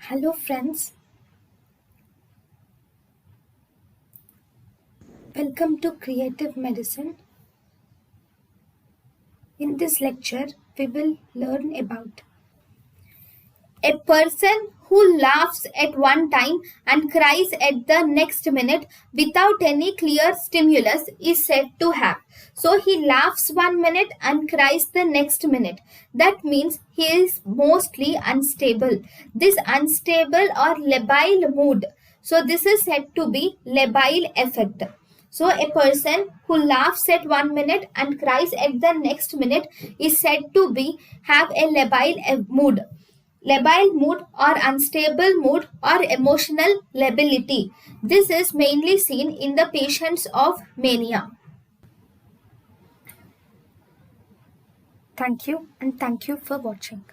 Hello friends, welcome to Creative Medicine. In this lecture, we will learn about a person who laughs at one time and cries at the next minute without any clear stimulus is said to have. So he laughs 1 minute and cries the next minute. That means he is mostly unstable. This unstable or labile mood. So this is said to be labile affect. So a person who laughs at 1 minute and cries at the next minute is said to be have a labile mood. Labile mood or unstable mood or emotional lability. This is mainly seen in the patients of mania. Thank you and thank you for watching.